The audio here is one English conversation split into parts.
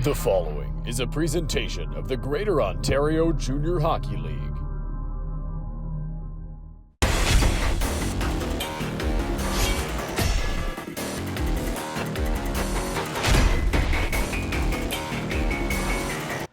The following is a presentation of the Greater Ontario Junior Hockey League.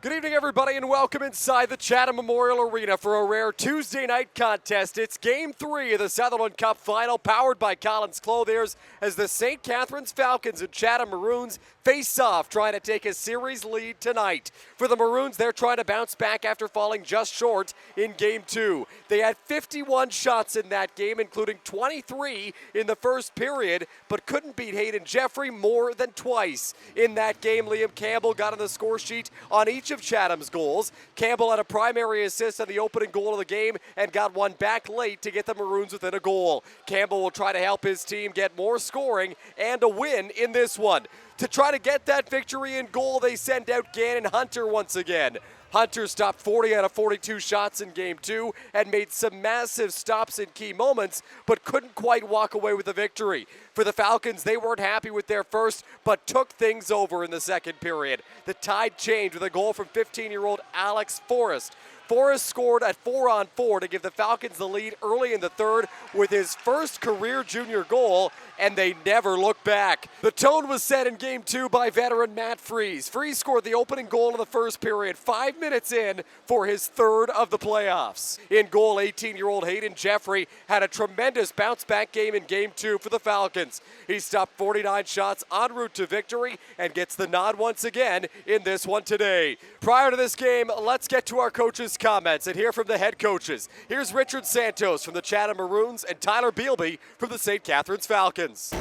Good evening, everybody, and welcome inside the Chatham Memorial Arena for a rare Tuesday night contest. It's Game 3 of the Sutherland Cup Final, powered by Collins Clothiers, as the St. Catharines Falcons and Chatham Maroons face off, trying to take a series lead tonight. For the Maroons, they're trying to bounce back after falling just short in Game 2. They had 51 shots in that game, including 23 in the first period, but couldn't beat Hayden Jeffrey more than twice. In that game, Liam Campbell got on the score sheet on each of Chatham's goals. Campbell had a primary assist on the opening goal of the game and got one back late to get the Maroons within a goal. Campbell will try to help his team get more scoring and a win in this one. To try to get that victory in goal, they send out Gannon Hunter once again. Hunter stopped 40 out of 42 shots in Game 2 and made some massive stops in key moments, but couldn't quite walk away with the victory. For the Falcons, they weren't happy with their first, but took things over in the second period. The tide changed with a goal from 15-year-old Alex Forrest. Forrest scored at 4-on-4 to give the Falcons the lead early in the third with his first career junior goal, and they never looked back. The tone was set in Game 2 by veteran Matt Freese. Freese scored the opening goal in the first period, 5 minutes in for his third of the playoffs. In goal, 18-year-old Hayden Jeffrey had a tremendous bounce-back game in Game 2 for the Falcons. He stopped 49 shots en route to victory and gets the nod once again in this one today. Prior to this game, let's get to our coaches' comments and hear from the head coaches. Here's Richard Santos from the Chatham Maroons and Tyler Bealby from the St. Catharines Falcons.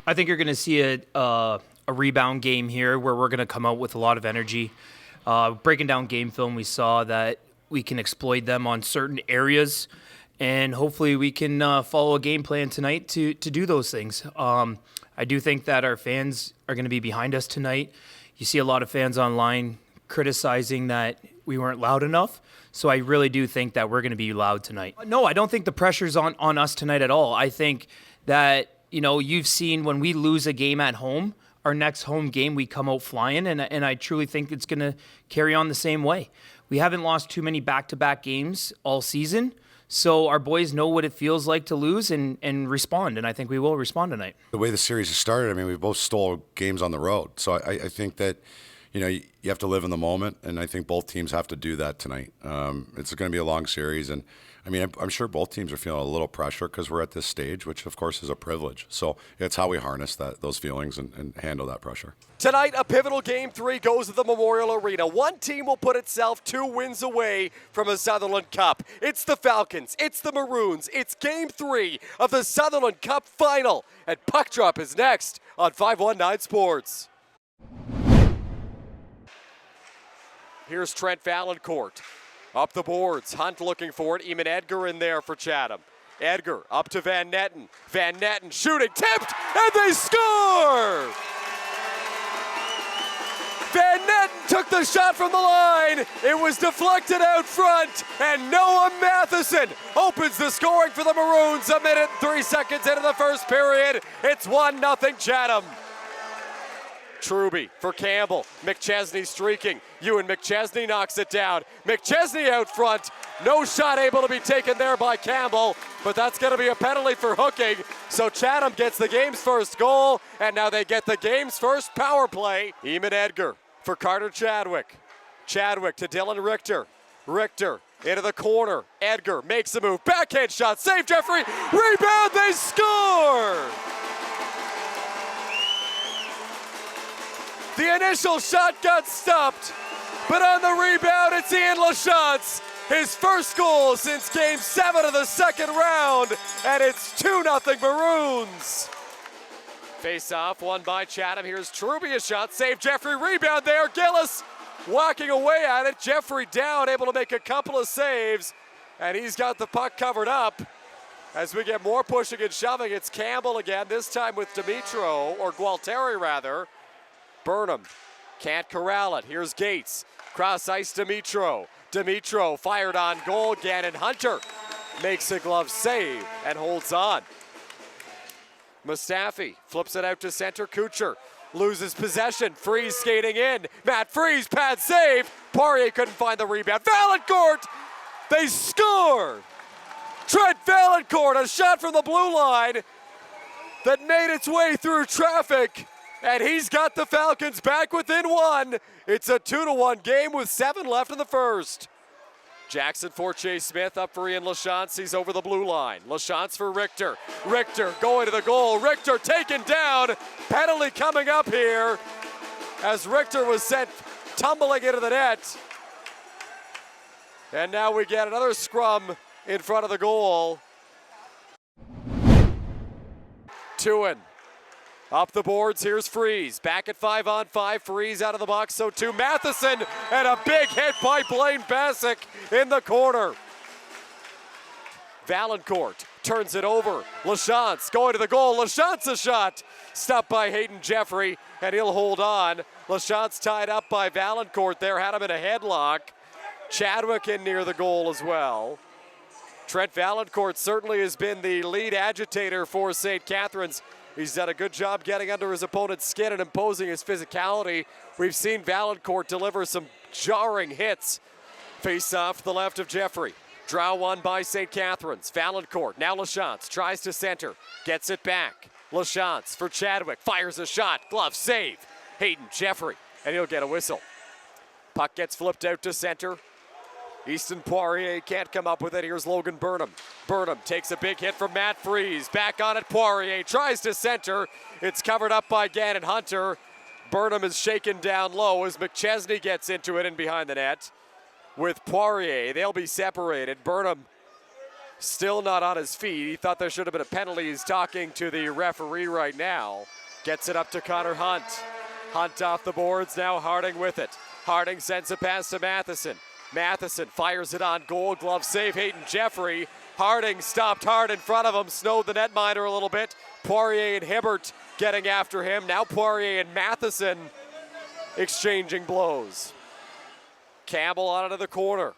I think you're going to see a rebound game here where we're going to come out with a lot of energy. Breaking down game film, we saw that we can exploit them on certain areas, and hopefully we can follow a game plan tonight to do those things. I do think that our fans are going to be behind us tonight. You see a lot of fans online criticizing that we weren't loud enough, so I really do think that we're going to be loud tonight. No, I don't think the pressure's on us tonight at all. I think that, you've seen when we lose a game at home, our next home game we come out flying, and I truly think it's going to carry on the same way. We haven't lost too many back-to-back games all season, so our boys know what it feels like to lose and respond, and I think we will respond tonight. The way the series has started, we both stole games on the road. So I think that, you have to live in the moment, and I think both teams have to do that tonight. It's going to be a long series, and I'm sure both teams are feeling a little pressure because we're at this stage, which of course is a privilege. So it's how we harness those feelings and handle that pressure. Tonight, a pivotal Game 3 goes to the Memorial Arena. One team will put itself 2 wins away from a Sutherland Cup. It's the Falcons, it's the Maroons, it's Game 3 of the Sutherland Cup Final. And Puck Drop is next on 519 Sports. Here's Trent Valancourt. Up the boards, Hunt looking for it. Eamon Edgar in there for Chatham. Edgar up to Van Netten. Van Netten shooting, tipped, and they score! Van Netten took the shot from the line. It was deflected out front, and Noah Matheson opens the scoring for the Maroons a minute and 3 seconds into the first period. It's 1-0 Chatham. Truby for Campbell. McChesney streaking. Ewan McChesney knocks it down. McChesney out front. No shot able to be taken there by Campbell, but that's going to be a penalty for hooking. So Chatham gets the game's first goal, and now they get the game's first power play. Eamon Edgar for Carter Chadwick. Chadwick to Dylan Richter. Richter into the corner. Edgar makes a move. Backhand shot. Save Jeffrey. Rebound. They score! The initial shot got stopped, but on the rebound, it's Ian Lachance. His first goal since Game 7 of the second round, and it's 2-0 Maroons. Face-off, won by Chatham. Here's Truby, a shot, save Jeffrey, rebound there. Gillis walking away at it. Jeffrey down, able to make a couple of saves, and he's got the puck covered up. As we get more pushing and shoving, it's Campbell again, this time with Dimitro, or Gualteri rather. Burnham can't corral it. Here's Gates. Cross ice Dimitro. Dimitro fired on goal. Gannon Hunter makes a glove save and holds on. Mustafi flips it out to center. Kuchar loses possession. Freeze skating in. Matt Freeze, pad save. Poirier couldn't find the rebound. Valancourt, they score! Trent Valancourt, a shot from the blue line that made its way through traffic, and he's got the Falcons back within one. It's a 2-1 game with 7 left in the first. Jackson Fortier Smith up for Ian Lachance. He's over the blue line. Lachance for Richter. Richter going to the goal. Richter taken down. Penalty coming up here as Richter was sent tumbling into the net. And now we get another scrum in front of the goal. Tuin up the boards. Here's Freeze. Back at 5-on-5. Freeze out of the box. So too Matheson, and a big hit by Blaine Bassick in the corner. Valancourt turns it over. Lachance going to the goal. Lachance a shot. Stopped by Hayden Jeffrey, and he'll hold on. Lachance tied up by Valancourt there. Had him in a headlock. Chadwick in near the goal as well. Trent Valancourt certainly has been the lead agitator for St. Catharines. He's done a good job getting under his opponent's skin and imposing his physicality. We've seen Valancourt deliver some jarring hits. Face off to the left of Jeffrey. Draw one by St. Catharines. Valancourt, now Lachance, tries to center, gets it back. Lachance for Chadwick, fires a shot, glove save. Hayden Jeffrey, and he'll get a whistle. Puck gets flipped out to center. Easton Poirier can't come up with it. Here's Logan Burnham. Burnham takes a big hit from Matt Freeze. Back on it, Poirier tries to center. It's covered up by Gannon Hunter. Burnham is shaken down low as McChesney gets into it and behind the net. With Poirier, they'll be separated. Burnham still not on his feet. He thought there should have been a penalty. He's talking to the referee right now. Gets it up to Connor Hunt. Hunt off the boards, now Harding with it. Harding sends a pass to Matheson. Matheson fires it on goal, glove save, Hayden Jeffrey. Harding stopped hard in front of him, snowed the netminder a little bit. Poirier and Hibbert getting after him. Now Poirier and Matheson exchanging blows. Campbell on into the corner.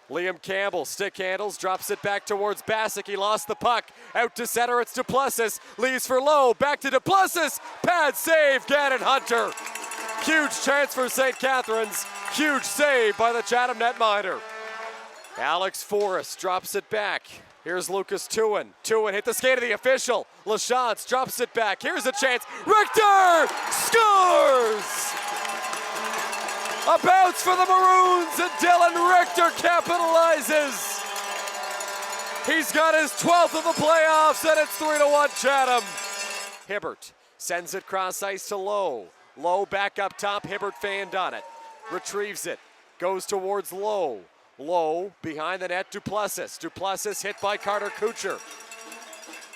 Liam Campbell stick handles, drops it back towards Bassick. He lost the puck. Out to center, it's Duplessis. Leaves for Lowe, back to Duplessis. Pad save, Gannon Hunter. Huge chance for St. Catharines. Huge save by the Chatham netminder. Alex Forrest drops it back. Here's Lucas Tuin. Tuin hit the skate of the official. Lachance drops it back. Here's a chance. Richter scores! A bounce for the Maroons, and Dylan Richter capitalizes. He's got his 12th of the playoffs, and it's 3-1 Chatham. Hibbert sends it cross ice to Lowe. Lowe back up top. Hibbert fanned on it. Retrieves it. Goes towards Lowe. Lowe behind the net. Duplessis. Duplessis hit by Carter Kuchar.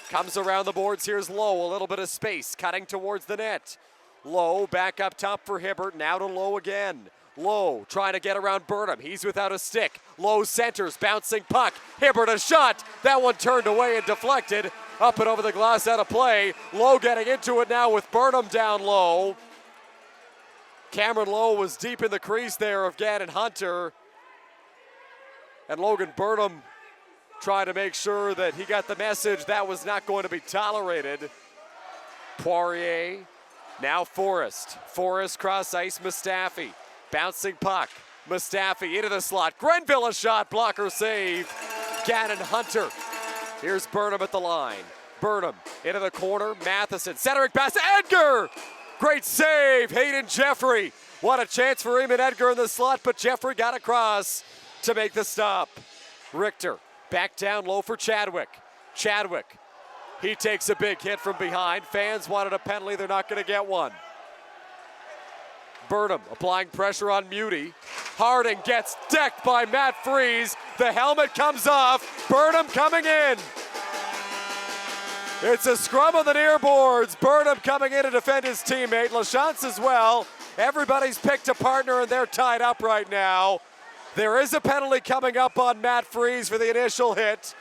Comes around the boards. Here's Lowe. A little bit of space. Cutting towards the net. Lowe back up top for Hibbert. Now to Lowe again. Lowe trying to get around Burnham. He's without a stick. Lowe centers. Bouncing puck. Hibbert a shot. That one turned away and deflected. Up and over the glass, out of play. Lowe getting into it now with Burnham down low. Cameron Lowe was deep in the crease there of Gannon Hunter. And Logan Burnham trying to make sure that he got the message that was not going to be tolerated. Poirier, now Forrest. Forrest cross ice, Mustafi. Bouncing puck. Mustafi into the slot. Grenville a shot, blocker save. Gannon Hunter. Here's Burnham at the line. Burnham into the corner. Matheson, centering pass, Edgar! Great save, Hayden Jeffrey. What a chance for Eamon Edgar in the slot, but Jeffrey got across to make the stop. Richter back down low for Chadwick. Chadwick, he takes a big hit from behind. Fans wanted a penalty, they're not going to get one. Burnham applying pressure on Muty. Harding gets decked by Matt Freeze. The helmet comes off. Burnham coming in. It's a scrum on the near boards. Burnham coming in to defend his teammate. Lachance as well. Everybody's picked a partner and they're tied up right now. There is a penalty coming up on Matt Freeze for the initial hit.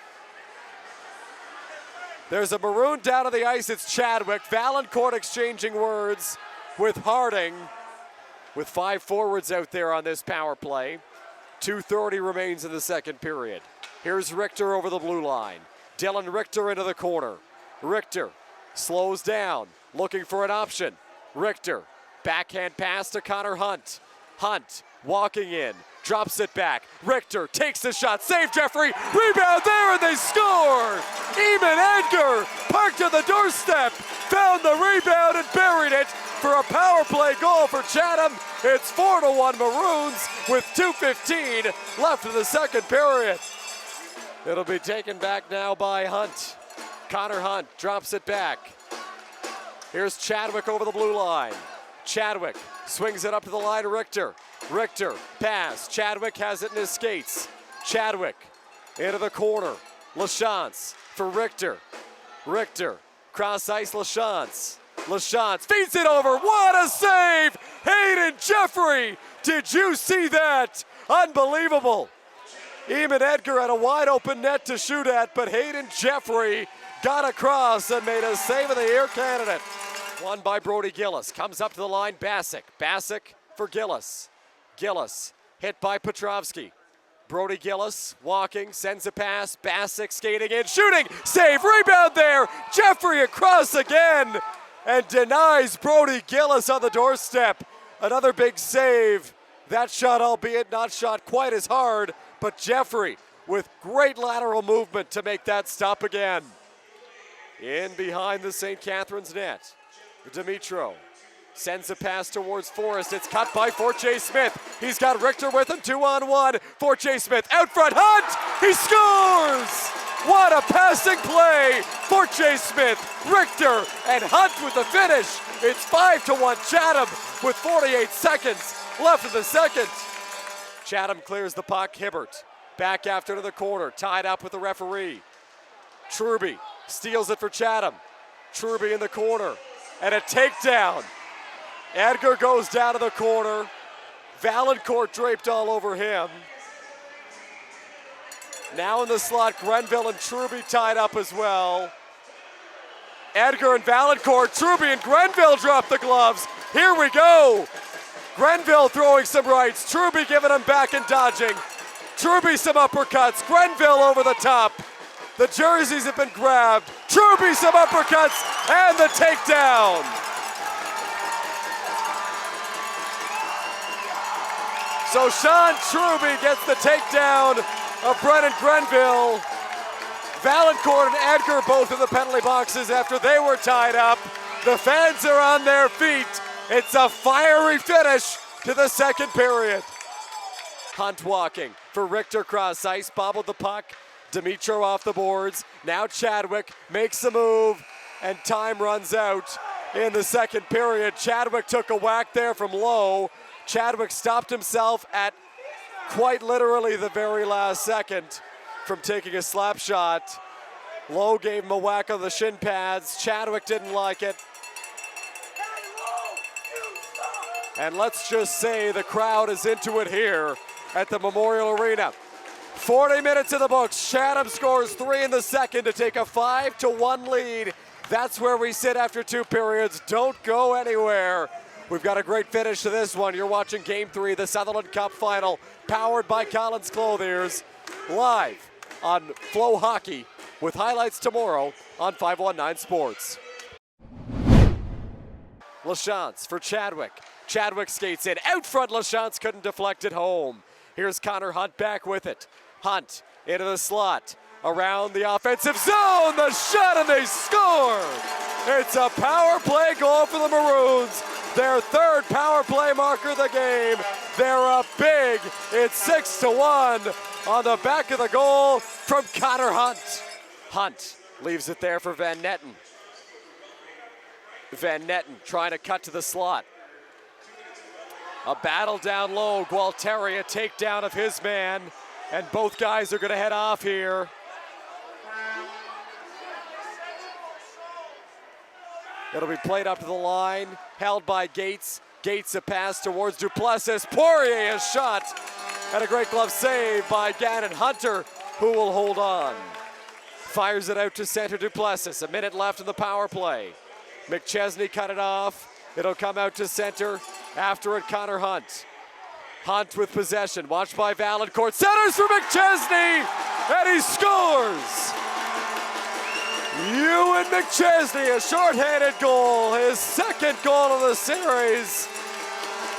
There's a Maroon down on the ice. It's Chadwick. Valancourt exchanging words with Harding. With 5 forwards out there on this power play. 2:30 remains in the second period. Here's Richter over the blue line. Dylan Richter into the corner. Richter slows down, looking for an option. Richter, backhand pass to Connor Hunt. Hunt, walking in, drops it back. Richter takes the shot, save Jeffrey, rebound there, and they score! Eamon Edgar, parked on the doorstep, found the rebound and buried it for a power play goal for Chatham. It's 4-1 Maroons with 2:15 left in the second period. It'll be taken back now by Hunt. Connor Hunt drops it back. Here's Chadwick over the blue line. Chadwick swings it up to the line to Richter. Richter, pass. Chadwick has it in his skates. Chadwick into the corner. LaChance for Richter. Richter, cross ice, LaChance. LaChance feeds it over. What a save! Hayden Jeffrey! Did you see that? Unbelievable. Eamon Edgar had a wide open net to shoot at, but Hayden Jeffrey got across and made a save of the year candidate. Won by Brody Gillis. Comes up to the line, Bassick. Bassick for Gillis. Gillis hit by Petrovsky. Brody Gillis walking, sends a pass. Bassick skating in, shooting, save, rebound there. Jeffrey across again and denies Brody Gillis on the doorstep. Another big save. That shot, albeit not shot quite as hard, but Jeffrey with great lateral movement to make that stop again. In behind the St. Catharines net, Dimitro sends a pass towards Forrest. It's cut by Forte Smith. He's got Richter with him, 2-on-1. Forte Smith out front, Hunt! He scores! What a passing play! Forte Smith, Richter, and Hunt with the finish. It's 5-1 Chatham with 48 seconds left in the second. Chatham clears the puck. Hibbert back after to the corner, tied up with the referee. Truby steals it for Chatham. Truby in the corner, and a takedown. Edgar goes down to the corner. Valancourt draped all over him. Now in the slot, Grenville and Truby tied up as well. Edgar and Valancourt, Truby and Grenville drop the gloves. Here we go. Grenville throwing some rights. Truby giving him back and dodging. Truby some uppercuts. Grenville over the top. The jerseys have been grabbed. Truby some uppercuts and the takedown. So Sean Truby gets the takedown of Brennan Grenville. Valancourt and Edgar both in the penalty boxes after they were tied up. The fans are on their feet. It's a fiery finish to the second period. Hunt walking for Richter cross ice, bobbled the puck. Dimitro off the boards. Now Chadwick makes a move, and time runs out in the second period. Chadwick took a whack there from Lowe. Chadwick stopped himself at quite literally the very last second from taking a slap shot. Lowe gave him a whack on the shin pads. Chadwick didn't like it. And let's just say the crowd is into it here at the Memorial Arena. 40 minutes in the books. Chatham scores 3 in the second to take a 5-1 lead. That's where we sit after 2 periods. Don't go anywhere. We've got a great finish to this one. You're watching Game 3, the Sutherland Cup Final, powered by Collins Clothiers, live on Flow Hockey, with highlights tomorrow on 519 Sports. LaChance for Chadwick. Chadwick skates in. Out front, LaChance couldn't deflect it home. Here's Connor Hunt back with it. Hunt into the slot. Around the offensive zone, the shot, and they score! It's a power play goal for the Maroons. Their third power play marker of the game. They're up big. It's 6-1 on the back of the goal from Connor Hunt. Hunt leaves it there for Van Netten. Van Netten trying to cut to the slot. A battle down low. Gualteri, a takedown of his man. And both guys are going to head off here. It'll be played up to the line. Held by Gates. Gates a pass towards Duplessis. Poirier a shot. And a great glove save by Gannon Hunter, who will hold on. Fires it out to center Duplessis. A minute left in the power play. McChesney cut it off. It'll come out to center. After it, Connor Hunt. Hunt with possession. Watched by Valancourt. Centers for McChesney! And he scores! Ewan McChesney, a short-handed goal, his second goal of the series,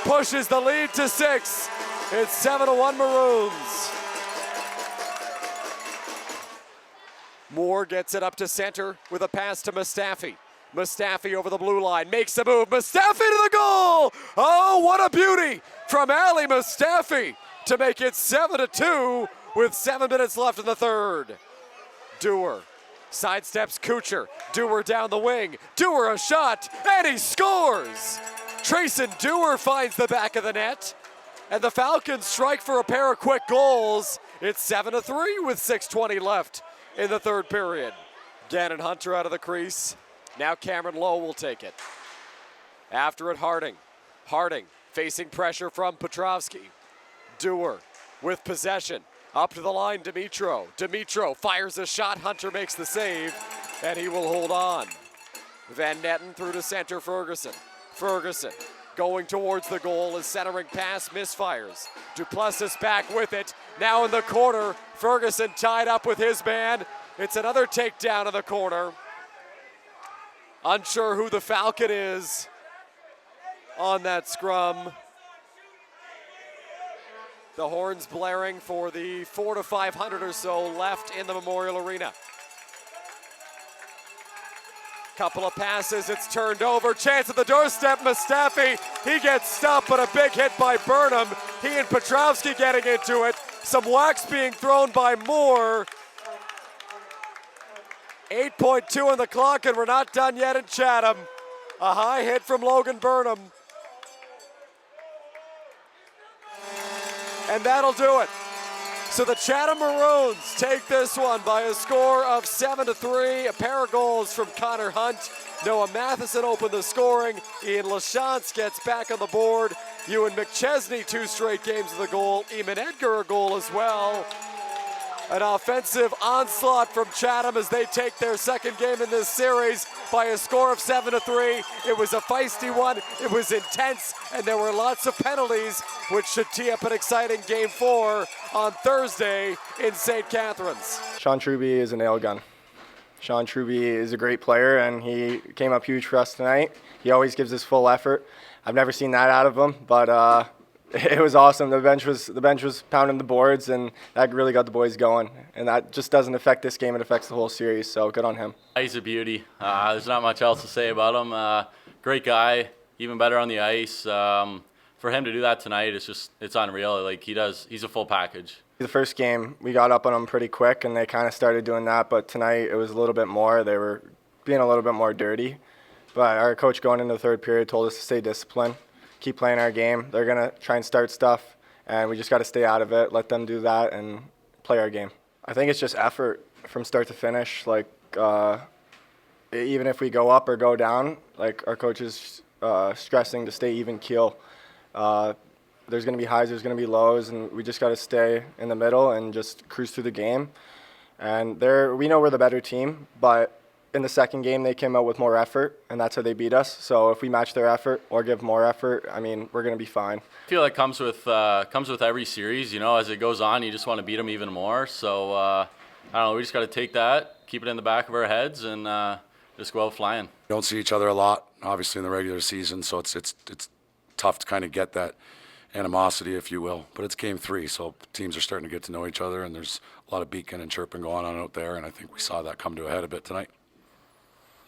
pushes the lead to 6. It's 7-1 Maroons. Moore gets it up to center with a pass to Mustafi. Mustafi over the blue line, makes the move. Mustafi to the goal! Oh, what a beauty from Ali Mustafi to make it 7-2 with 7 minutes left in the third. Dewar sidesteps Kucher. Dewar down the wing. Dewar a shot, and he scores! Trayson Dewar finds the back of the net, and the Falcons strike for a pair of quick goals. It's 7-3 with 6:20 left in the third period. Gannon Hunter out of the crease. Now Cameron Lowe will take it. After it, Harding. Harding facing pressure from Petrovsky. Dewar with possession. Up to the line, Dimitro. Dimitro fires a shot. Hunter makes the save, and he will hold on. Van Netten through to center, Ferguson. Ferguson going towards the goal. His centering pass misfires. Duplessis back with it. Now in the corner, Ferguson tied up with his man. It's another takedown in the corner. Unsure who the Falcon is on that scrum. The horns blaring for the 400 to 500 or so left in the Memorial Arena. Couple of passes, it's turned over. Chance at the doorstep, Mustafi. He gets stopped, but a big hit by Burnham. He and Petrovsky getting into it. Some wax being thrown by Moore. 8.2 on the clock, and we're not done yet in Chatham. A high hit from Logan Burnham. And that'll do it. So the Chatham Maroons take this one by a score of 7-3. A pair of goals from Connor Hunt. Noah Matheson opened the scoring. Ian Lachance gets back on the board. Ewan McChesney, 2 straight games of the goal. Eamon Edgar, a goal as well. An offensive onslaught from Chatham as they take their second game in this series by a score of 7-3. It was a feisty one, it was intense, and there were lots of penalties, which should tee up an exciting Game 4 on Thursday in St. Catharines. Sean Truby is a nail gun. Sean Truby is a great player, and he came up huge for us tonight. He always gives his full effort. I've never seen that out of him, but it was awesome. The bench was pounding the boards, and that really got the boys going. And that just doesn't affect this game; it affects the whole series. So good on him. He's a beauty. There's not much else to say about him. Great guy, even better on the ice. For him to do that tonight, it's unreal. Like he's a full package. The first game, we got up on them pretty quick, and they kind of started doing that. But tonight, it was a little bit more. They were being a little bit more dirty. But our coach going into the third period told us to stay disciplined. Keep playing our game. They're going to try and start stuff, and we just got to stay out of it, let them do that, and play our game. I think it's just effort from start to finish. Like, even if we go up or go down, like our coach is stressing to stay even keel. There's going to be highs, there's going to be lows, and we just got to stay in the middle and just cruise through the game. And we know we're the better team, but in the second game, they came out with more effort, and that's how they beat us. So if we match their effort or give more effort, I mean, we're going to be fine. I feel like comes with every series. You know, as it goes on, you just want to beat them even more. So I don't know. We just got to take that, keep it in the back of our heads, and just go out flying. We don't see each other a lot, obviously, in the regular season, so it's tough to kind of get that animosity, if you will. But it's Game 3, so teams are starting to get to know each other, and there's a lot of beaking and chirping going on out there, and I think we saw that come to a head a bit tonight.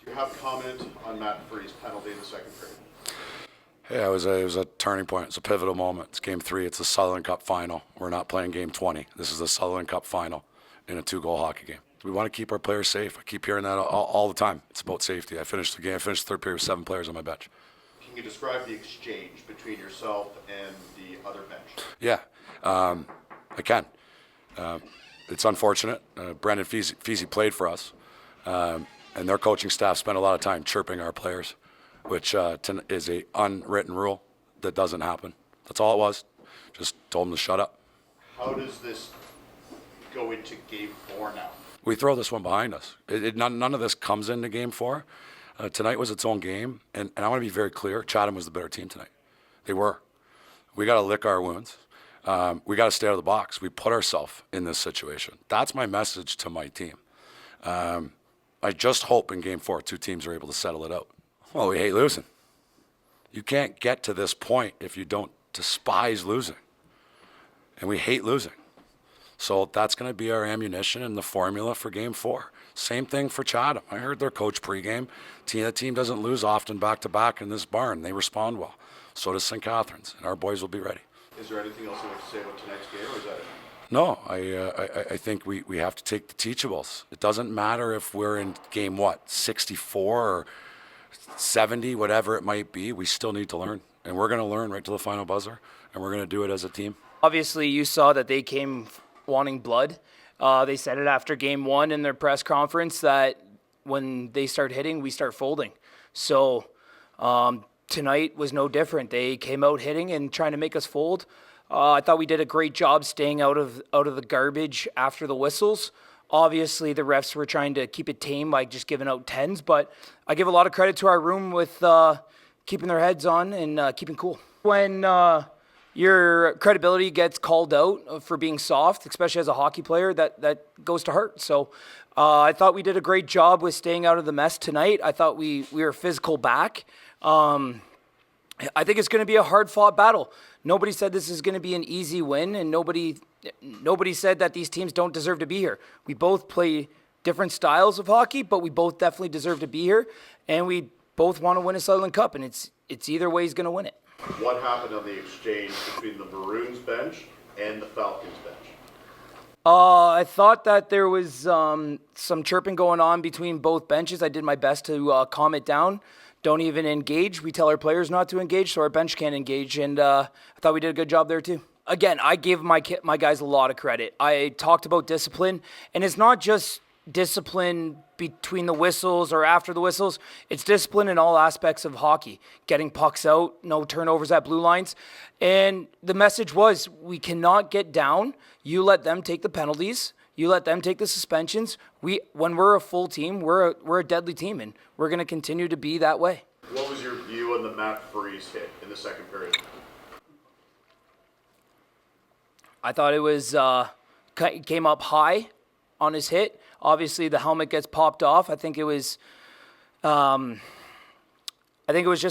Do you have comment on Matt Free's penalty in the second period? Yeah, it was a turning point. It's a pivotal moment. It's Game 3. It's the Sutherland Cup final. We're not playing Game 20. This is the Sutherland Cup final in a 2-goal hockey game. We want to keep our players safe. I keep hearing that all the time. It's about safety. I finished the game. I finished the third period with 7 players on my bench. Can you describe the exchange between yourself and the other bench? Yeah, I can. It's unfortunate. Brendan Feasy played for us, and their coaching staff spent a lot of time chirping our players, which is a unwritten rule that doesn't happen. That's all it was. Just told them to shut up. How does this go into Game 4 now? We throw this one behind us. None of this comes into Game 4. Tonight was its own game, and I want to be very clear. Chatham was the better team tonight. They were. We got to lick our wounds. We got to stay out of the box. We put ourselves in this situation. That's my message to my team. I just hope in Game 4 two teams are able to settle it out. Well, we hate losing. You can't get to this point if you don't despise losing. And we hate losing. So that's going to be our ammunition and the formula for Game 4. Same thing for Chatham. I heard their coach pregame. The team doesn't lose often back-to-back in this barn. They respond well. So does St. Catharines, and our boys will be ready. Is there anything else you'd like to say about tonight's game, or is that it? No, I think we have to take the teachables. It doesn't matter if we're in game, 64 or 70, whatever it might be. We still need to learn. And we're going to learn right to the final buzzer, and we're going to do it as a team. Obviously, you saw that they came wanting blood. They said it after game 1 in their press conference that when they start hitting, we start folding. So tonight was no different. They came out hitting and trying to make us fold. I thought we did a great job staying out of the garbage after the whistles. Obviously, the refs were trying to keep it tame by just giving out 10s, but I give a lot of credit to our room with keeping their heads on and keeping cool. When your credibility gets called out for being soft, especially as a hockey player, that goes to hurt. So I thought we did a great job with staying out of the mess tonight. I thought we were physical back. I think it's going to be a hard-fought battle. Nobody said this is going to be an easy win, and nobody said that these teams don't deserve to be here. We both play different styles of hockey, but we both definitely deserve to be here, and we both want to win a Sutherland Cup, and it's either way he's going to win it. What happened on the exchange between the Maroons bench and the Falcons bench? I thought that there was some chirping going on between both benches. I did my best to calm it down. Don't even engage. We tell our players not to engage, so our bench can't engage, and I thought we did a good job there too. Again, I give my guys a lot of credit. I talked about discipline, and it's not just discipline between the whistles or after the whistles. It's discipline in all aspects of hockey. Getting pucks out, no turnovers at blue lines. And the message was, we cannot get down. You let them take the penalties. You let them take the suspensions. When we're a full team, we're a deadly team, and we're going to continue to be that way. What was your view on the Matt Freese hit in the second period? I thought it was came up high on his hit. Obviously, the helmet gets popped off. I think it was just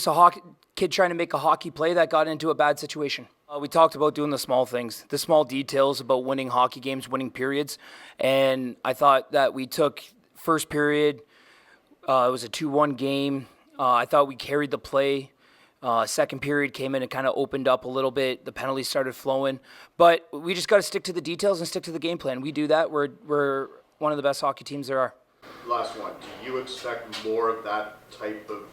a kid trying to make a hockey play that got into a bad situation. We talked about doing the small things, the small details about winning hockey games, winning periods. And I thought that we took first period, it was a 2-1 game. I thought we carried the play. Second period came in and kind of opened up a little bit. The penalties started flowing. But we just got to stick to the details and stick to the game plan. We do that. We're one of the best hockey teams there are. Last one. Do you expect more of that type of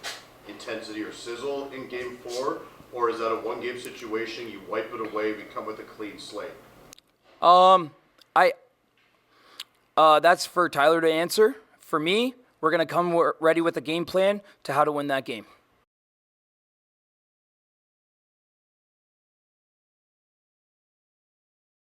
intensity or sizzle in Game 4? Or is that a one-game situation, you wipe it away, we come with a clean slate? That's for Tyler to answer. For me, we're going to come ready with a game plan to how to win that game.